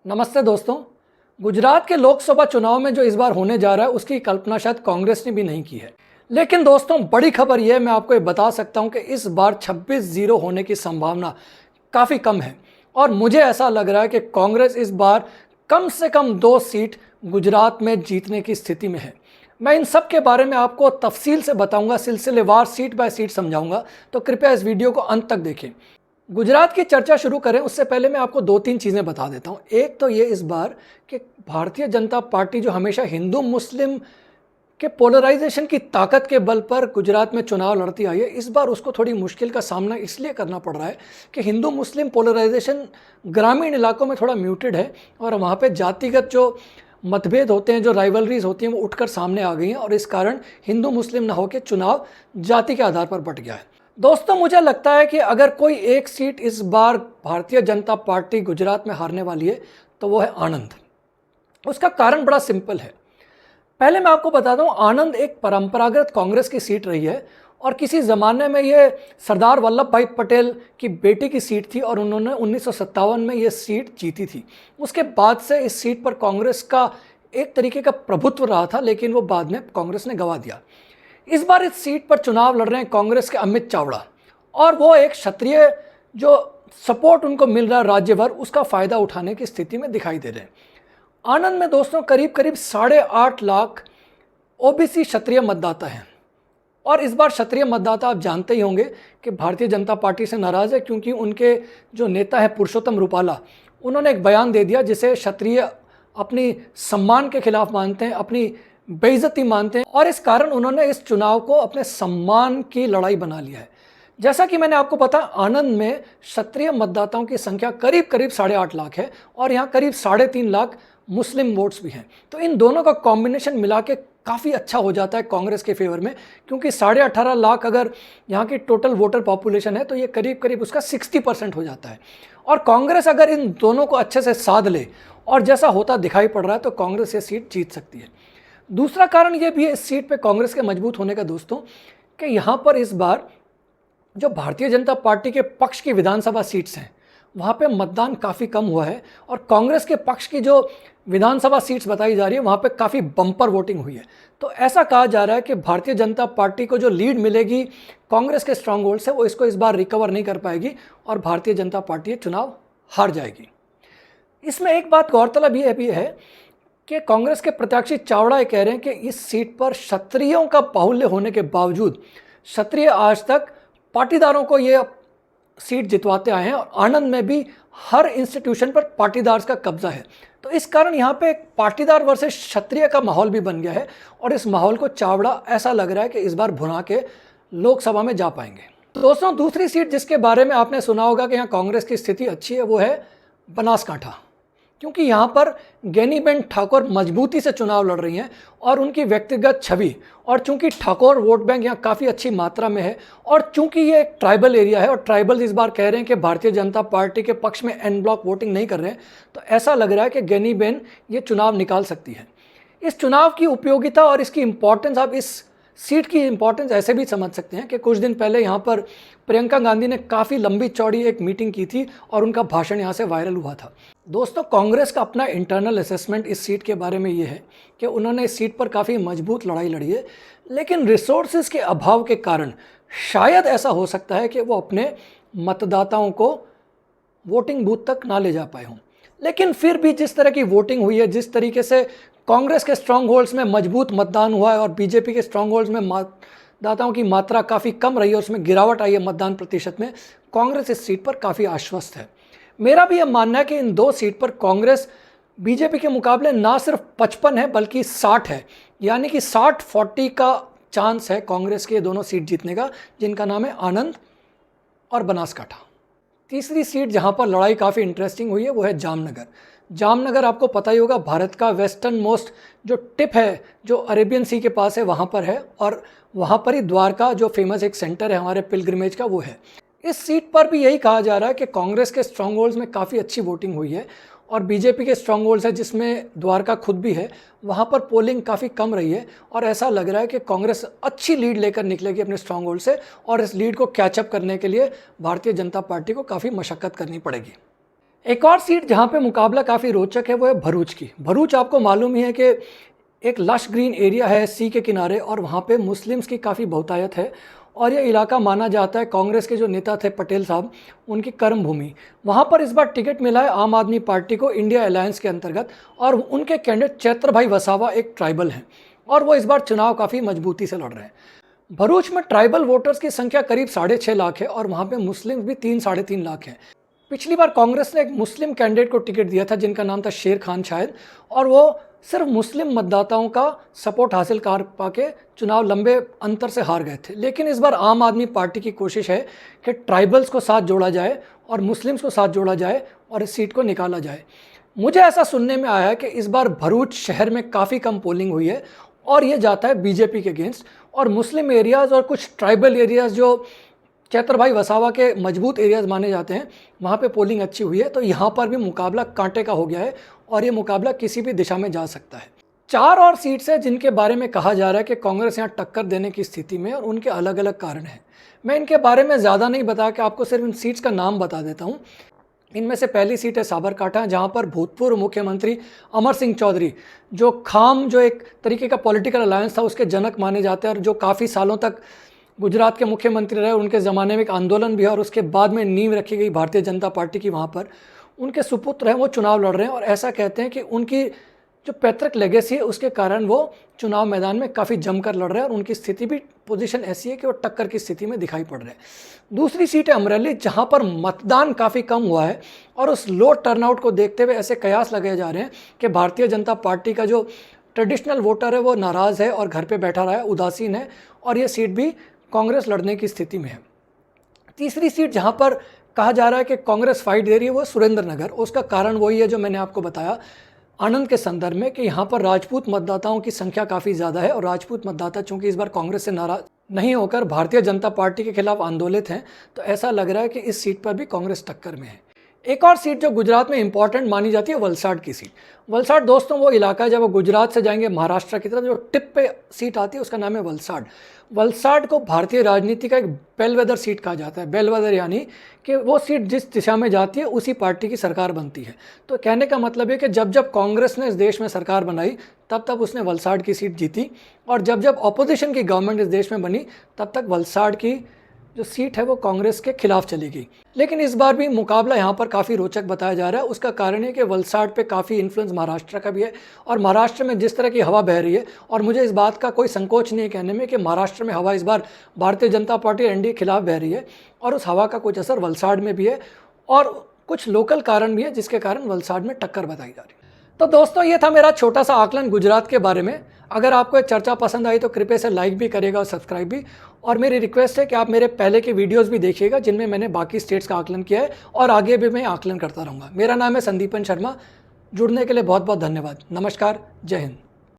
नमस्ते दोस्तों। गुजरात के लोकसभा चुनाव में जो इस बार होने जा रहा है उसकी कल्पना शायद कांग्रेस ने भी नहीं की है। लेकिन दोस्तों बड़ी खबर यह मैं आपको ये बता सकता हूं कि इस बार 26-0 होने की संभावना काफ़ी कम है और मुझे ऐसा लग रहा है कि कांग्रेस इस बार कम से कम 2 सीट गुजरात में जीतने की स्थिति में है। मैं इन सब के बारे में आपको तफसील से बताऊंगा, सिलसिलेवार सीट बाय सीट समझाऊंगा, तो कृपया इस वीडियो को अंत तक देखें। गुजरात की चर्चा शुरू करें उससे पहले मैं आपको 2-3 चीज़ें बता देता हूं। एक तो ये इस बार कि भारतीय जनता पार्टी जो हमेशा हिंदू मुस्लिम के पोलराइजेशन की ताकत के बल पर गुजरात में चुनाव लड़ती आई है, इस बार उसको थोड़ी मुश्किल का सामना इसलिए करना पड़ रहा है कि हिंदू मुस्लिम पोलराइजेशन ग्रामीण इलाकों में थोड़ा म्यूटेड है और वहाँ पे जातिगत जो मतभेद होते हैं, जो राइवलरीज होती हैं, वो उठकर सामने आ गई हैं और इस कारण हिंदू मुस्लिम न होकर चुनाव जाति के आधार पर बंट गया है। दोस्तों मुझे लगता है कि अगर कोई एक सीट इस बार भारतीय जनता पार्टी गुजरात में हारने वाली है तो वो है आणंद। उसका कारण बड़ा सिंपल है। पहले मैं आपको बताता हूँ, आणंद एक परंपरागत कांग्रेस की सीट रही है और किसी ज़माने में ये सरदार वल्लभ भाई पटेल की बेटी की सीट थी और उन्होंने 1957 में ये सीट जीती थी। उसके बाद से इस सीट पर कांग्रेस का एक तरीके का प्रभुत्व रहा था, लेकिन वो बाद में कांग्रेस ने गंवा दिया। इस बार इस सीट पर चुनाव लड़ रहे हैं कांग्रेस के अमित चावड़ा और वो एक क्षत्रिय जो सपोर्ट उनको मिल रहा है राज्य भर, उसका फ़ायदा उठाने की स्थिति में दिखाई दे रहे हैं। आणंद में दोस्तों करीब 8.5 लाख ओबीसी क्षत्रिय मतदाता हैं और इस बार क्षत्रिय मतदाता आप जानते ही होंगे कि भारतीय जनता पार्टी से नाराज़ है क्योंकि उनके जो नेता है पुरुषोत्तम रूपाला, उन्होंने एक बयान दे दिया जिसे क्षत्रिय अपनी सम्मान के खिलाफ मानते हैं, अपनी बेइज्जती मानते हैं और इस कारण उन्होंने इस चुनाव को अपने सम्मान की लड़ाई बना लिया है। जैसा कि मैंने आपको बताया, आणंद में क्षत्रिय मतदाताओं की संख्या करीब 8.5 लाख है और यहाँ करीब 3.5 लाख मुस्लिम वोट्स भी हैं। तो इन दोनों का कॉम्बिनेशन मिला के काफ़ी अच्छा हो जाता है कांग्रेस के फेवर में, क्योंकि 18.5 लाख अगर यहाँ की टोटल वोटर पॉपुलेशन है तो ये करीब उसका 60% हो जाता है। और कांग्रेस अगर इन दोनों को अच्छे से साध ले और जैसा होता दिखाई पड़ रहा है तो कांग्रेस ये सीट जीत सकती है। दूसरा कारण ये भी है इस सीट पे कांग्रेस के मजबूत होने का दोस्तों कि यहाँ पर इस बार जो भारतीय जनता पार्टी के पक्ष की विधानसभा सीट्स हैं वहाँ पे मतदान काफ़ी कम हुआ है और कांग्रेस के पक्ष की जो विधानसभा सीट्स बताई जा रही है वहाँ पे काफ़ी बम्पर वोटिंग हुई है। तो ऐसा कहा जा रहा है कि भारतीय जनता पार्टी को जो लीड मिलेगी कांग्रेस के स्ट्रांग होल्ड से, वो इसको इस बार रिकवर नहीं कर पाएगी और भारतीय जनता पार्टी चुनाव हार जाएगी। इसमें एक बात गौरतलब ये भी है कि कांग्रेस के प्रत्याशी चावड़ा ये कह रहे हैं कि इस सीट पर क्षत्रियों का बाहुल्य होने के बावजूद क्षत्रिय आज तक पाटीदारों को ये सीट जितवाते आए हैं और आणंद में भी हर इंस्टीट्यूशन पर पाटीदार का कब्जा है। तो इस कारण यहाँ पे एक पाटीदार वर्सेस क्षत्रिय का माहौल भी बन गया है और इस माहौल को चावड़ा ऐसा लग रहा है कि इस बार भुना के लोकसभा में जा पाएंगे। दोस्तों दूसरी सीट जिसके बारे में आपने सुना होगा कि यहाँ कांग्रेस की स्थिति अच्छी है वो है बनासकांठा, क्योंकि यहाँ पर गैनीबेन ठाकुर मजबूती से चुनाव लड़ रही हैं और उनकी व्यक्तिगत छवि और चूंकि ठाकुर वोट बैंक यहाँ काफ़ी अच्छी मात्रा में है और चूंकि ये एक ट्राइबल एरिया है और ट्राइबल इस बार कह रहे हैं कि भारतीय जनता पार्टी के पक्ष में एन ब्लॉक वोटिंग नहीं कर रहे हैं, तो ऐसा लग रहा है कि गैनीबेन ये चुनाव निकाल सकती है। इस चुनाव की उपयोगिता और इसकी इम्पोर्टेंस आप इस सीट की इम्पोर्टेंस ऐसे भी समझ सकते हैं कि कुछ दिन पहले यहाँ पर प्रियंका गांधी ने काफ़ी लंबी चौड़ी एक मीटिंग की थी और उनका भाषण यहाँ से वायरल हुआ था। दोस्तों कांग्रेस का अपना इंटरनल असेसमेंट इस सीट के बारे में ये है कि उन्होंने इस सीट पर काफ़ी मजबूत लड़ाई लड़ी है, लेकिन रिसोर्सेज के अभाव के कारण शायद ऐसा हो सकता है कि वो अपने मतदाताओं को वोटिंग बूथ तक ना ले जा पाए हों। लेकिन फिर भी जिस तरह की वोटिंग हुई है, जिस तरीके से कांग्रेस के स्ट्रांग होल्ड्स में मजबूत मतदान हुआ है और बीजेपी के स्ट्रांग होल्ड्स में मतदाताओं की मात्रा काफ़ी कम रही है, उसमें गिरावट आई है मतदान प्रतिशत में, कांग्रेस इस सीट पर काफ़ी आश्वस्त है। मेरा भी यह मानना है कि इन 2 सीट पर कांग्रेस बीजेपी के मुकाबले ना सिर्फ 55 है बल्कि 60 है, यानी कि 60-40 का चांस है कांग्रेस के दोनों सीट जीतने का, जिनका नाम है आणंद और बनासकांठा। तीसरी सीट जहां पर लड़ाई काफ़ी इंटरेस्टिंग हुई है वो है जामनगर। जामनगर आपको पता ही होगा भारत का वेस्टर्न मोस्ट जो टिप है जो अरेबियन सी के पास है वहाँ पर है और वहाँ पर ही द्वारका जो फेमस एक सेंटर है हमारे पिलग्रिमेज का वो है। इस सीट पर भी यही कहा जा रहा है कि कांग्रेस के स्ट्रांग होल्ड्स में काफ़ी अच्छी वोटिंग हुई है और बीजेपी के स्ट्रांग होल्ड्स है जिसमें द्वारका खुद भी है, वहाँ पर पोलिंग काफ़ी कम रही है और ऐसा लग रहा है कि कांग्रेस अच्छी लीड लेकर निकलेगी अपने स्ट्रांग होल्ड से और इस लीड को कैचअप करने के लिए भारतीय जनता पार्टी को काफ़ी मशक्क़त करनी पड़ेगी। एक और सीट जहां पे मुकाबला काफ़ी रोचक है वो है भरूच की। भरूच आपको मालूम ही है कि एक लश ग्रीन एरिया है सी के किनारे और वहाँ पे मुस्लिम्स की काफ़ी बहुतायत है और ये इलाका माना जाता है कांग्रेस के जो नेता थे पटेल साहब उनकी कर्म भूमि। वहाँ पर इस बार टिकट मिला है आम आदमी पार्टी को इंडिया अलायंस के अंतर्गत और उनके कैंडिडेट चैत्र भाई वसावा एक ट्राइबल हैं और वो इस बार चुनाव काफ़ी मजबूती से लड़ रहे हैं। भरूच में ट्राइबल वोटर्स की संख्या करीब 6.5 लाख है और वहाँ पे मुस्लिम भी 3-3.5 लाख हैं। पिछली बार कांग्रेस ने एक मुस्लिम कैंडिडेट को टिकट दिया था जिनका नाम था शेर खान शायद, और वो सिर्फ मुस्लिम मतदाताओं का सपोर्ट हासिल कर पाके चुनाव लंबे अंतर से हार गए थे। लेकिन इस बार आम आदमी पार्टी की कोशिश है कि ट्राइबल्स को साथ जोड़ा जाए और मुस्लिम्स को साथ जोड़ा जाए और इस सीट को निकाला जाए। मुझे ऐसा सुनने में आया है कि इस बार भरूच शहर में काफ़ी कम पोलिंग हुई है और ये जाता है बीजेपी के अगेंस्ट, और मुस्लिम एरियाज़ और कुछ ट्राइबल एरियाज़ जो चैत्र भाई वसावा के मजबूत एरियाज़ माने जाते हैं वहाँ पे पोलिंग अच्छी हुई है। तो यहाँ पर भी मुकाबला कांटे का हो गया है और ये मुकाबला किसी भी दिशा में जा सकता है। 4 और सीट्स हैं जिनके बारे में कहा जा रहा है कि कांग्रेस यहाँ टक्कर देने की स्थिति में, और उनके अलग अलग कारण हैं। मैं इनके बारे में ज़्यादा नहीं बता के आपको सिर्फ इन सीट्स का नाम बता देता हूँ। इनमें से पहली सीट है साबरकाठा, जहाँ पर भूतपूर्व मुख्यमंत्री अमर सिंह चौधरी जो एक तरीके का पॉलिटिकल अलायंस था उसके जनक माने जाते हैं और जो काफ़ी सालों तक गुजरात के मुख्यमंत्री रहे। उनके ज़माने में एक आंदोलन भी है और उसके बाद में नींव रखी गई भारतीय जनता पार्टी की। वहाँ पर उनके सुपुत्र हैं वो चुनाव लड़ रहे हैं और ऐसा कहते हैं कि उनकी जो पैतृक लेगेसी है उसके कारण वो चुनाव मैदान में काफ़ी जमकर लड़ रहे हैं और उनकी स्थिति भी पोजीशन ऐसी है कि वो टक्कर की स्थिति में दिखाई पड़ रहे हैं। दूसरी सीट है अमरेली, जहाँ पर मतदान काफ़ी कम हुआ है और उस लो टर्नआउट को देखते हुए ऐसे कयास लगाए जा रहे हैं कि भारतीय जनता पार्टी का जो ट्रेडिशनल वोटर है वो नाराज़ है और घर पर बैठा रहा है, उदासीन है, और ये सीट भी कांग्रेस लड़ने की स्थिति में है। तीसरी सीट जहाँ पर कहा जा रहा है कि कांग्रेस फाइट दे रही है वो सुरेंद्र नगर। उसका कारण वही है जो मैंने आपको बताया आनंद के संदर्भ में कि यहाँ पर राजपूत मतदाताओं की संख्या काफ़ी ज़्यादा है और राजपूत मतदाता चूंकि इस बार कांग्रेस से नाराज नहीं होकर भारतीय जनता पार्टी के खिलाफ आंदोलित हैं, तो ऐसा लग रहा है कि इस सीट पर भी कांग्रेस टक्कर में है। एक और सीट जो गुजरात में इंपॉर्टेंट मानी जाती है वलसाड की सीट। वलसाड दोस्तों वो इलाका है जब वो गुजरात से जाएंगे महाराष्ट्र की तरफ, जो टिप पे सीट आती है उसका नाम है वलसाड। वलसाड को भारतीय राजनीति का एक बेलवेदर सीट कहा जाता है। बेलवेदर यानी कि वो सीट जिस दिशा में जाती है उसी पार्टी की सरकार बनती है। तो कहने का मतलब है कि जब जब कांग्रेस ने इस देश में सरकार बनाई तब तब उसने वलसाड की सीट जीती, और जब जब ऑपोजिशन की गवर्नमेंट इस देश में बनी तब तक वलसाड की जो सीट है वो कांग्रेस के खिलाफ चली गई। लेकिन इस बार भी मुकाबला यहाँ पर काफ़ी रोचक बताया जा रहा है। उसका कारण है कि वलसाड पे काफ़ी इन्फ्लुएंस महाराष्ट्र का भी है और महाराष्ट्र में जिस तरह की हवा बह रही है, और मुझे इस बात का कोई संकोच नहीं है कहने में कि महाराष्ट्र में हवा इस बार भारतीय जनता पार्टी एनडीए के खिलाफ बह रही है और उस हवा का कुछ असर वलसाड में भी है और कुछ लोकल कारण भी है जिसके कारण वलसाड में टक्कर बताई जा रही है। तो दोस्तों ये था मेरा छोटा सा आकलन गुजरात के बारे में। अगर आपको ये चर्चा पसंद आई तो कृपया से लाइक भी करेगा और सब्सक्राइब भी, और मेरी रिक्वेस्ट है कि आप मेरे पहले के वीडियोस भी देखिएगा जिनमें मैंने बाकी स्टेट्स का आकलन किया है और आगे भी मैं आकलन करता रहूँगा। मेरा नाम है संदीपन शर्मा। जुड़ने के लिए बहुत बहुत धन्यवाद। नमस्कार, जय हिंद।